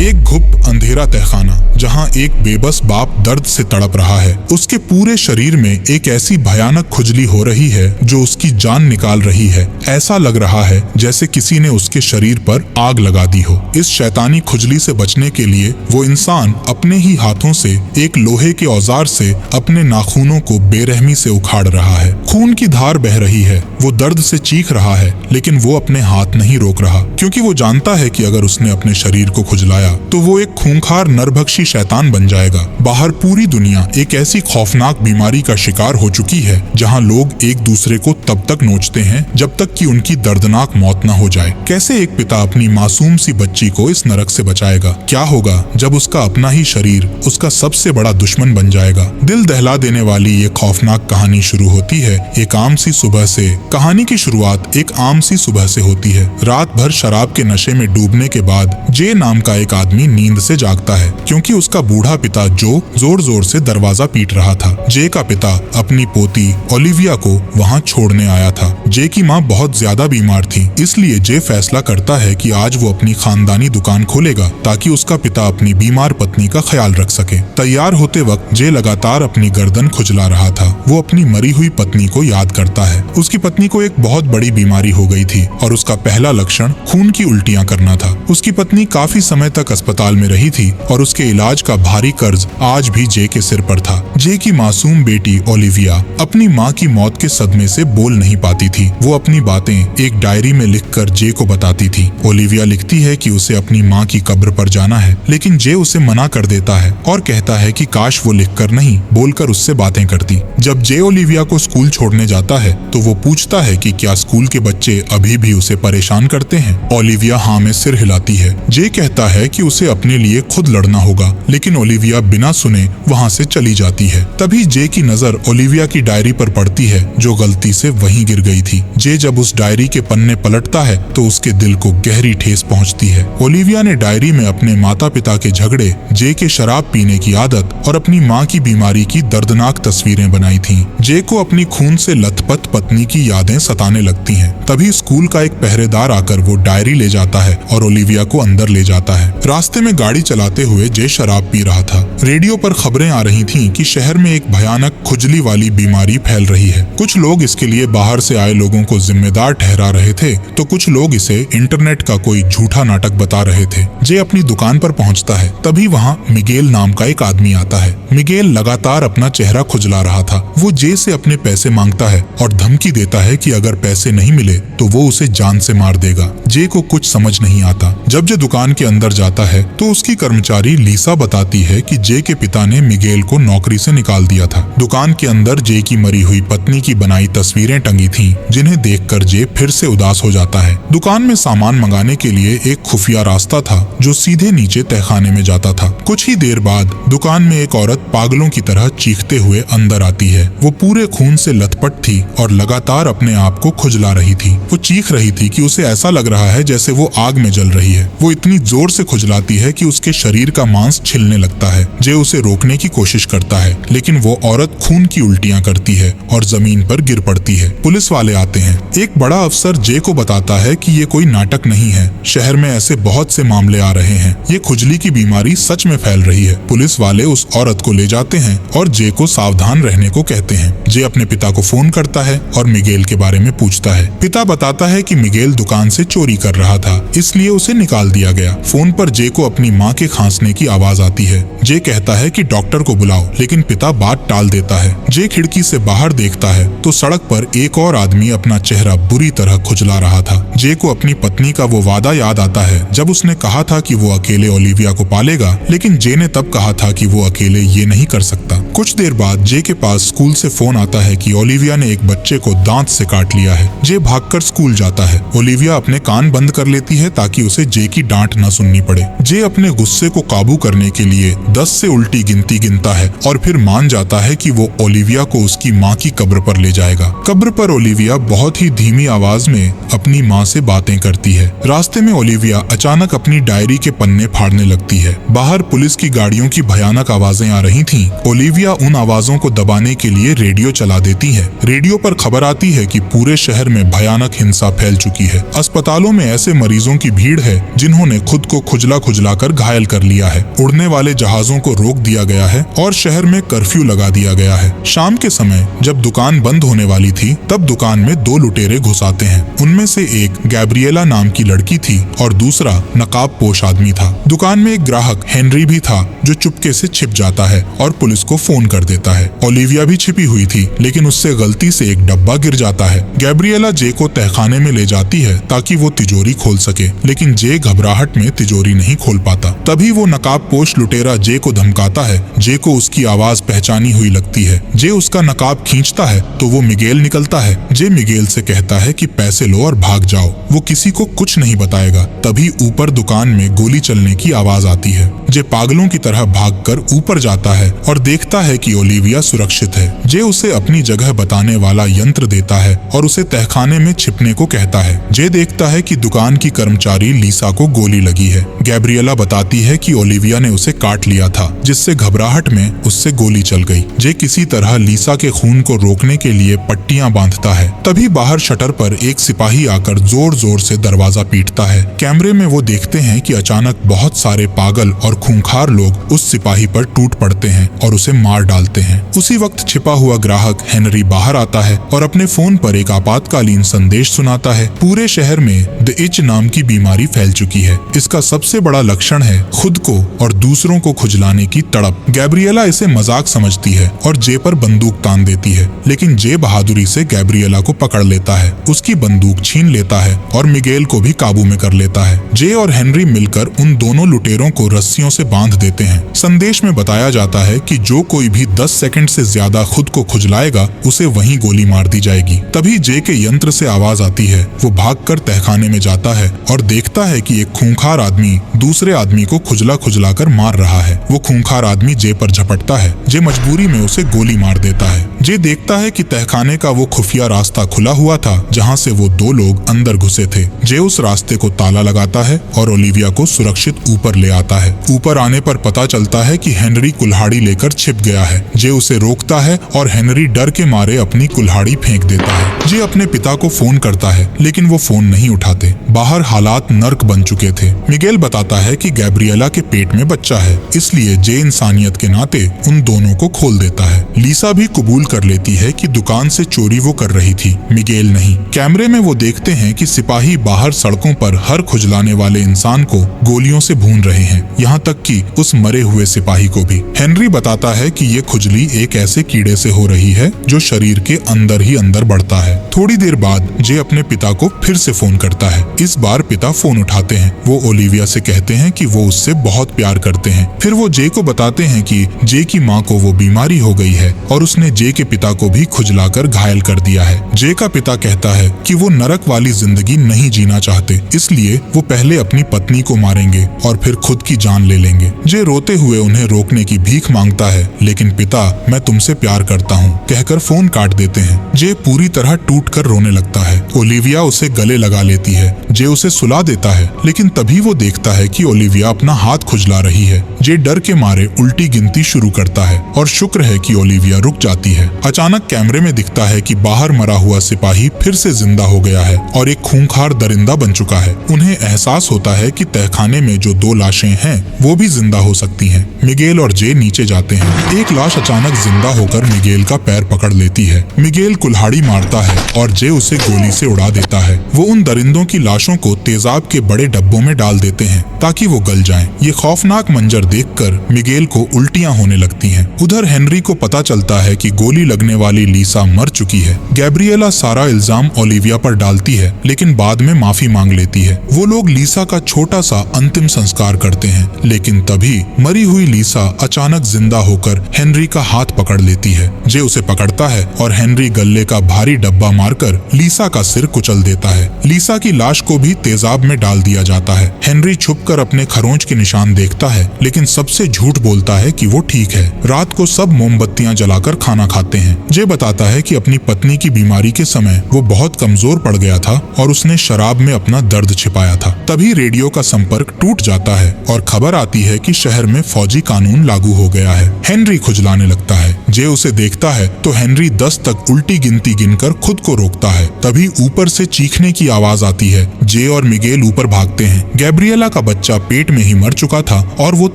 एक घुप अंधेरा तहखाना जहां एक बेबस बाप दर्द से तड़प रहा है। उसके पूरे शरीर में एक ऐसी भयानक खुजली हो रही है जो उसकी जान निकाल रही है। ऐसा लग रहा है जैसे किसी ने उसके शरीर पर आग लगा दी हो। इस शैतानी खुजली से बचने के लिए वो इंसान अपने ही हाथों से एक लोहे के औजार से अपने नाखूनों को बेरहमी से उखाड़ रहा है। खून की धार बह रही है। वो दर्द से चीख रहा है, लेकिन वो अपने हाथ नहीं रोक रहा, क्योंकि वो जानता है कि अगर उसने अपने शरीर को खुजलाया तो वो एक खूंखार नरभक्षी शैतान बन जाएगा। बाहर पूरी दुनिया एक ऐसी खौफनाक बीमारी का शिकार हो चुकी है जहां लोग एक दूसरे को तब तक नोचते हैं जब तक कि उनकी दर्दनाक मौत न हो जाए। कैसे एक पिता अपनी मासूम सी बच्ची को इस नरक से बचाएगा? क्या होगा जब उसका अपना ही शरीर उसका सबसे बड़ा दुश्मन बन जाएगा? दिल दहला देने वाली ये खौफनाक कहानी शुरू होती है एक आम सी सुबह से। कहानी की शुरुआत एक आम सी सुबह से होती है। रात भर शराब के नशे में डूबने के बाद जे नाम का एक आदमी नींद से जागता है, क्योंकि उसका बूढ़ा पिता जो जोर जोर से दरवाजा पीट रहा था। जे का पिता अपनी पोती ओलिविया को वहां छोड़ने आया था। जे की माँ बहुत ज्यादा बीमार थी, इसलिए जे फैसला करता है कि आज वो अपनी खानदानी दुकान खोलेगा ताकि उसका पिता अपनी बीमार पत्नी का ख्याल रख सके। तैयार होते वक्त जे लगातार अपनी गर्दन खुजला रहा था। वो अपनी मरी हुई पत्नी को याद करता है। उसकी पत्नी को एक बहुत बड़ी बीमारी हो गई थी और उसका पहला लक्षण खून की उल्टियां करना था। उसकी पत्नी काफी समय तक अस्पताल में रही थी और उसके इलाज का भारी कर्ज आज भी जे के सिर पर था। जे की मासूम बेटी ओलिविया अपनी माँ की मौत के सदमे से बोल नहीं पाती थी। वो अपनी बातें एक डायरी में लिखकर जे को बताती थी। ओलिविया लिखती है कि उसे अपनी माँ की कब्र पर जाना है, लेकिन जे उसे मना कर देता है और कहता है कि काश वो लिखकर नहीं बोलकर उससे बातें करती। जब जे ओलिविया को स्कूल छोड़ने जाता है तो वो पूछता है कि क्या स्कूल के बच्चे अभी भी उसे परेशान करते हैं। ओलिविया हाँ में सिर हिलाती है। जे कहता है कि उसे अपने लिए खुद लड़ना होगा, लेकिन ओलिविया बिना सुने वहाँ से चली जाती है। तभी जे की नजर ओलिविया की डायरी पर पड़ती है जो गलती से वहीं गिर गई थी। जे जब उस डायरी के पन्ने पलटता है तो उसके दिल को गहरी ठेस पहुँचती है। ओलिविया ने डायरी में अपने माता पिता के झगड़े, जे के शराब पीने की आदत और अपनी माँ की बीमारी की दर्दनाक तस्वीरें बनाई थीं। जे को अपनी खून से लथपथ पत्नी की यादें सताने लगती हैं। तभी स्कूल का एक पहरेदार आकर वो डायरी ले जाता है और ओलिविया को अंदर ले जाता है। रास्ते में गाड़ी चलाते हुए जे शराब पी रहा था। रेडियो पर खबरें आ रही थीं कि शहर में एक भयानक खुजली वाली बीमारी फैल रही है। कुछ लोग इसके लिए बाहर से आए लोगों को जिम्मेदार ठहरा रहे थे, तो कुछ लोग इसे इंटरनेट का कोई झूठा नाटक बता रहे थे। जे अपनी दुकान पर पहुंचता है, तभी वहां मिगेल नाम का एक आदमी आता है। मिगेल लगातार अपना चेहरा खुजला रहा था। वो जे से अपने पैसे मांगता है और धमकी देता है कि अगर पैसे नहीं मिले तो वो उसे जान से मार देगा। जे को कुछ समझ नहीं आता। जब जे दुकान के अंदर जाता है तो उसकी कर्मचारी लीसा बताती है कि जे के पिता ने मिगेल को नौकरी से निकाल दिया था। दुकान के अंदर जे की मरी हुई पत्नी की बनाई तस्वीरें टंगी थीं, जिन्हें देखकर जे फिर से उदास हो जाता है। दुकान में सामान मंगाने के लिए एक खुफिया रास्ता था जो सीधे नीचे तहखाने में जाता था। कुछ ही देर बाद दुकान में एक औरत पागलों की तरह चीखते हुए अंदर आती है। वो पूरे खून से लथपथ थी और लगातार अपने आप को खुजला रही थी। वो चीख रही थी कि उसे ऐसा लग रहा है जैसे वो आग में जल रही है। वो इतनी जोर से खुजलाती है कि उसके शरीर का मांस छिलने लगता है। जे उसे रोकने की कोशिश करता है, लेकिन वो औरत खून की उल्टियां करती है और जमीन पर गिर पड़ती है। पुलिस वाले आते हैं। एक बड़ा अफसर जे को बताता है कि ये कोई नाटक नहीं है। शहर में ऐसे बहुत से मामले आ रहे हैं। ये खुजली की बीमारी सच में फैल रही है। पुलिस वाले उस औरत को ले जाते हैं और जे को सावधान रहने को कहते हैं। जे अपने पिता को फोन करता है और मिगेल के बारे में पूछता है। पिता बताता है कि मिगेल दुकान से चोरी कर रहा था, इसलिए उसे निकाल दिया गया। फोन पर जे को अपनी माँ के खांसने की आवाज आती है। जे कहता है कि डॉक्टर को बुलाओ, लेकिन पिता बात टाल देता है। जे खिड़की से बाहर देखता है तो सड़क पर एक और आदमी अपना चेहरा बुरी तरह खुजला रहा था। जे को अपनी पत्नी का वो वादा याद आता है जब उसने कहा था कि वो अकेले ओलिविया को पालेगा, लेकिन जे ने तब कहा था कि वो अकेले ये नहीं कर सकता। कुछ देर बाद जे के पास स्कूल से फोन आता है कि ओलिविया ने एक बच्चे को दांत से काट लिया है। जे भागकर स्कूल जाता है। ओलिविया अपने कान बंद कर लेती है ताकि उसे जे की डांट न सुननी पड़े। जे अपने गुस्से को काबू करने के लिए 10 से उल्टी गिनती गिनता है और फिर मान जाता है कि वो ओलिविया को उसकी माँ की कब्र पर ले जाएगा। कब्र पर ओलिविया बहुत ही धीमी आवाज में अपनी माँ से बातें करती है। रास्ते में ओलिविया अचानक अपनी डायरी के पन्ने फाड़ने लगती है। बाहर पुलिस की गाड़ियों की भयानक आवाजें आ रही थीं। ओलिविया उन आवाजों को दबाने के लिए रेडियो चला देती है। रेडियो पर खबर आती है कि पूरे शहर में भयानक हिंसा फैल चुकी है। अस्पतालों में ऐसे मरीजों की भीड़ है जिन्होंने खुद को खुजला खुजला खुजलाकर घायल कर लिया है। उड़ने वाले जहाजों को रोक दिया गया है और शहर में कर्फ्यू लगा दिया गया है। शाम के समय जब दुकान बंद होने वाली थी तब दुकान में दो लुटेरे घुस आते हैं। उनमें से एक गैब्रिएला नाम की लड़की थी और दूसरा नकाबपोश आदमी था। दुकान में एक ग्राहक हेनरी भी था जो चुपके से छिप जाता है और पुलिस को फोन कर देता है। ओलिविया भी छिपी हुई थी लेकिन उससे गलती से एक डब्बा गिर जाता है। गैब्रिएला जे को तहखाने में ले जाती है ताकि वो तिजोरी खोल सके, लेकिन जे घबराहट में तिजोरी नहीं खोल पाता। तभी वो नकाबपोश लुटेरा जे को धमकाता है। जे को उसकी आवाज पहचानी हुई लगती है। जे उसका नकाब खींचता है तो वो मिगेल निकलता है। जे मिगेल से कहता है कि पैसे लो और भाग जाओ, वो किसी को कुछ नहीं बताएगा। तभी ऊपर दुकान में गोली चलने की आवाज आती है। जे पागलों की तरह भागकर ऊपर जाता है और देखता है कि ओलिविया सुरक्षित है। जे उसे अपनी जगह बताने वाला यंत्र देता है और उसे तहखाने में छिपने को कहता है। जे देखता है कि दुकान की कर्मचारी लीसा को गोली लगी है। गैब्रिएला बताती है कि ओलिविया ने उसे काट लिया था, जिससे घबराहट में उससे गोली चल गई। जे किसी तरह लीसा के खून को रोकने के लिए पट्टियां बांधता है। तभी बाहर शटर पर एक सिपाही आकर जोर जोर से दरवाजा पीटता है। कैमरे में वो देखते हैं कि अचानक बहुत सारे पागल और खूंखार लोग उस सिपाही पर टूट पड़ते हैं और उसे मार डालते हैं। उसी वक्त छिपा हुआ ग्राहक हेनरी बाहर आता है और अपने फोन पर एक आपातकालीन संदेश सुनाता है। पूरे शहर में द इच नाम की बीमारी फैल चुकी है। इसका सबसे बड़ा लक्षण है खुद को और दूसरों को खुजलाने की तड़प। गैब्रिएला इसे मजाक समझती है और जे पर बंदूक तान देती है, लेकिन जे बहादुरी से गैब्रिएला को पकड़ लेता है, उसकी बंदूक छीन लेता है और मिगेल को भी काबू में कर लेता है। जे और हेनरी मिलकर उन दोनों लुटेरों को रस्सियों से बांध देते हैं। संदेश में बताया जाता है कि जो कोई भी 10 सेकंड से ज्यादा खुद को खुजलाएगा उसे वहीं गोली मार दी जाएगी। तभी जे के यंत्र से आवाज आती है। वो भागकर तहखाने में जाता है और देखता है कि एक खूंखार आदमी दूसरे आदमी को खुजला खुजलाकर मार रहा है। वो खूंखार आदमी जे पर झपटता है। जे मजबूरी में उसे गोली मार देता है। जे देखता है कि तहखाने का वो खुफिया रास्ता खुला हुआ था जहाँ से वो दो लोग अंदर घुसे थे। जे उस रास्ते को ताला लगाता है और ओलिविया को सुरक्षित ऊपर ले आता है। ऊपर आने पर पता चलता है कि हेनरी कुल्हाड़ी लेकर छिप गया है। जे उसे रोकता है और हेनरी डर के मारे अपनी कुल्हाड़ी फेंक देता है। जे अपने पिता को फोन करता है लेकिन वो फोन नहीं उठाते। बाहर हालात नर्क बन चुके थे। मिगेल बताता है कि गैब्रिएला के पेट में बच्चा है, इसलिए जे इंसानियत के नाते उन दोनों को खोल देता है। लीसा भी कबूल कर लेती है कि दुकान से चोरी वो कर रही थी, मिगेल नहीं। कैमरे में वो देखते हैं कि सिपाही बाहर सड़कों पर हर खुजलाने वाले इंसान को गोलियों से भून रहे हैं, यहाँ तक कि उस मरे हुए सिपाही को भी। हेनरी बताता है कि ये खुजली एक ऐसे कीड़े से हो रही है जो शरीर के अंदर ही अंदर बढ़ता है। थोड़ी देर बाद जे अपने पिता को फिर से फोन करता है। इस बार पिता फोन उठाते हैं। वो ओलिविया से कहते हैं कि वो उससे बहुत प्यार करते हैं। फिर वो जे को बताते हैं कि जे की माँ को वो बीमारी हो गई है और उसने जे के पिता को भी खुजलाकर घायल कर दिया है। जे का पिता कहता है कि वो नरक वाली जिंदगी नहीं जीना चाहते, इसलिए वो पहले अपनी पत्नी को मारेंगे और फिर खुद की जान ले लेंगे। जे रोते हुए उन्हें रोकने की भीख मांगता है, लेकिन पिता मैं तुमसे प्यार करता हूँ कहकर फोन काट देते हैं। जे पूरी तरह टूटकर रोने लगता है। ओलिविया उसे गले लगा लेती है। जे उसे सुला देता है, लेकिन तभी वो देखता है कि ओलिविया अपना हाथ खुजला रही है। जे डर के मारे उल्टी गिनती शुरू करता है और शुक्र है कि ओलिविया रुक जाती है। अचानक कैमरे में दिखता है कि बाहर मरा हुआ सिपाही फिर से जिंदा हो गया है और एक खूंखार दरिंदा बन चुका है। उन्हें एहसास होता है कि तहखाने में जो दो लाशें हैं वो भी जिंदा हो सकती हैं। मिगेल और जे नीचे जाते हैं। एक लाश अचानक जिंदा होकर मिगेल का पैर पकड़ लेती है। मिगेल कुल्हाड़ी मारता है और जे उसे गोली से उड़ा देता है। वो उन दरिंदों की लाशों को तेजाब के बड़े डब्बों में डाल देते हैं ताकि वो गल जाएं। ये खौफनाक मंजर देखकर मिगेल को उल्टियां होने लगती हैं। उधर हेनरी को पता चलता है कि गोली लगने वाली लीसा मर चुकी है। गैब्रिएला सारा इल्जाम ओलिविया पर डालती है, लेकिन बाद में माफी मांग लेती है। वो लोग लीसा का छोटा सा अंतिम संस्कार करते हैं, लेकिन तभी मरी हुई लीसा अचानक जिंदा होकर हेनरी का हाथ पकड़ लेती है। जे उसे पकड़ता है और हेनरी गल्ले का भारी डब्बा मारकर लीसा का सिर कुचल देता है। लीसा की लाश को भी तेजाब में डाल दिया जाता है। हेनरी छुपकर अपने खरोंच के निशान देखता है, लेकिन सबसे झूठ बोलता है कि वो ठीक है। रात को सब मोमबत्तियां जलाकर खाना खाते हैं। जे बताता है कि अपनी पत्नी की बीमारी के समय वो बहुत कमजोर पड़ गया था और उसने शराब में अपना दर्द छिपाया था। तभी रेडियो का संपर्क टूट जाता है और खबर आती है कि शहर में फौजी कानून लागू हो गया है। हेनरी खुजलाने लगता है। जे उसे देखता है तो हेनरी 10 तक उल्टी गिनती गिनकर खुद को रोकता है। तभी ऊपर से चीखने की आवाज आती है। जे और मिगेल ऊपर भागते हैं। गैब्रिएला का बच्चा पेट में ही मर चुका था और वो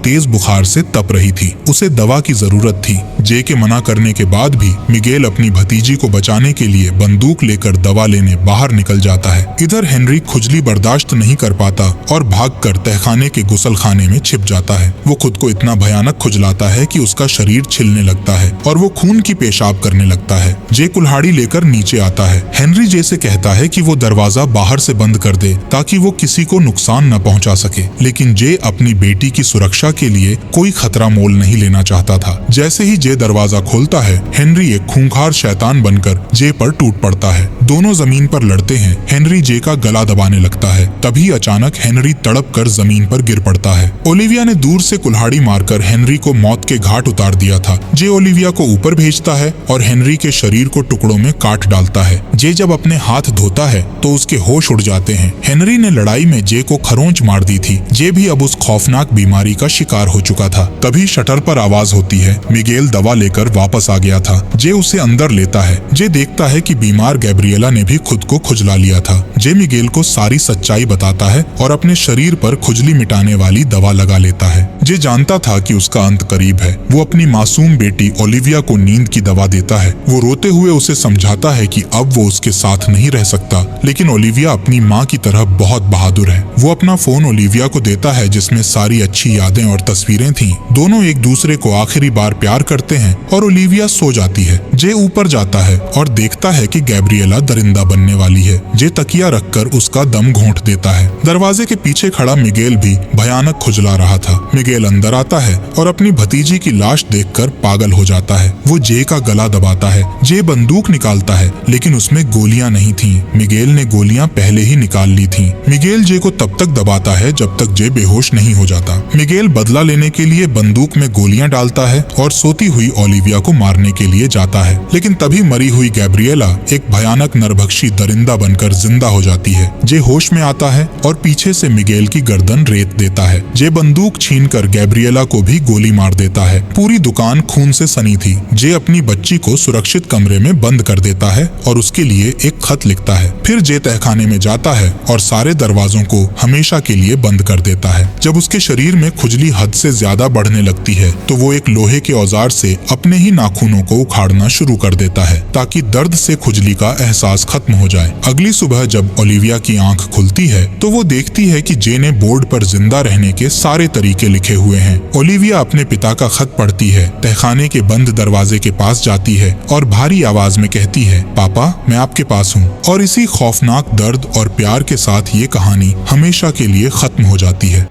तेज बुखार से तप रही थी। उसे दवा की जरूरत थी। जे के मना करने के बाद भी मिगेल अपनी भतीजी को बचाने के लिए बंदूक लेकर दवा लेने बाहर निकल जाता है। इधर हेनरी खुजली बर्दाश्त नहीं कर पाता और भागकर तहखाने के गुसलखाने में छिप जाता है। वो खुद को इतना भयानक खुजलाता है कि उसका शरीर छिलने लगता है और वो खून की पेशाब करने लगता है। जे कुल्हाड़ी लेकर नीचे आता है। हेनरी जे से कहता है कि वो दरवाजा बाहर से बंद कर दे ताकि वो किसी को नुकसान न पहुंचा सके, लेकिन जे अपनी बेटी की सुरक्षा के लिए कोई खतरा मोल नहीं लेना चाहता था। जैसे ही जे दरवाजा खोलता है, हेनरी एक खूंखार शैतान बनकर जे पर टूट पड़ता है। दोनों जमीन पर लड़ते हैं। हेनरी जे का गला दबाने लगता है। तभी अचानक हेनरी तड़प कर जमीन पर गिर पड़ता है। ओलिविया ने दूर से कुल्हाड़ी मारकर हेनरी को मौत के घाट उतार दिया था। जे ओलिविया को ऊपर भेजता है और हेनरी के शरीर को टुकड़ों में काट डालता है। जे जब अपने हाथ धोता है तो उसके होश उड़ जाते हैं। हेनरी ने लड़ाई में जे को खरोंच मार दी थी। जे भी अब उस खौफनाक बीमारी का शिकार हो चुका था। तभी शटर पर आवाज होती है। मिगेल दवा लेकर वापस आ गया था। जे उसे अंदर लेता है। जे देखता है कि बीमार गैब्रिएला ने भी खुद को खुजला लिया था। जे मिगेल को सारी सच्चाई बताता है और अपने शरीर पर खुजली मिटाने वाली दवा लगा लेता है। जे जानता था कि उसका अंत करीब है। वो अपनी मासूम बेटी ओलिविया को नींद की दवा देता है। वो रोते हुए उसे समझाता है कि अब वो उसके साथ नहीं रह सकता, लेकिन ओलिविया अपनी माँ की तरह बहुत बहादुर है। वो अपना फोन ओलिविया को देता है जिसमें सारी अच्छी यादें और तस्वीरें थीं। दोनों एक दूसरे को आखिरी बार प्यार करते हैं और ओलिविया सो जाती है। जे ऊपर जाता है और देखता है कि गैब्रिएला दरिंदा बनने वाली है। जे तकिया रखकर उसका दम घोंट देता है। दरवाजे के पीछे खड़ा मिगेल भी भयानक खुजला रहा था। मिगेल अंदर आता है और अपनी भतीजी की लाश देखकर पागल हो जाता है। वो जे का गला दबाता है। जे बंदूक निकालता है, लेकिन उसमें गोलियां नहीं थीं। मिगेल ने गोलियां पहले ही निकाल ली थीं। मिगेल जे को तब तक दबाता है जब तक जे बेहोश नहीं हो जाता। मिगेल बदला लेने के लिए बंदूक में गोलियां डालता है और सोती हुई ओलिविया को मारने के लिए जाता है, लेकिन तभी मरी हुई गैब्रिएला एक भयानक नरभक्षी दरिंदा बनकर जिंदा हो जाती है। जे होश में आता है और पीछे से मिगेल की गर्दन रेत देता है। जे बंदूक छीनकर गैब्रिएला को भी गोली मार देता है। पूरी दुकान खून से सनी थी। जे अपनी बच्ची को सुरक्षित कमरे में बंद कर देता है और उसके लिए एक खत लिखता है। फिर जे तहखाने में जाता है और सारे दरवाजों को हमेशा के लिए बंद कर देता है। जब उसके शरीर में खुजली हद से ज्यादा बढ़ने लगती है तो वो एक लोहे के औजार से अपने ही नाखूनों को उखाड़ना शुरू कर देता है ताकि दर्द से खुजली का एहसास खत्म हो जाए। अगली सुबह जब ओलिविया की आंख खुलती है तो वो देखती है कि जे ने बोर्ड पर जिंदा रहने के सारे तरीके लिखे हुए हैं। ओलिविया अपने पिता का खत पढ़ती है, तहखाने के बंद दरवाजे के पास जाती है और भारी आवाज में कहती है, पापा मैं आपके पास हूँ। और इसी खौफनाक दर्द और प्यार के साथ ये कहानी हमेशा के लिए खत्म हो जाती है।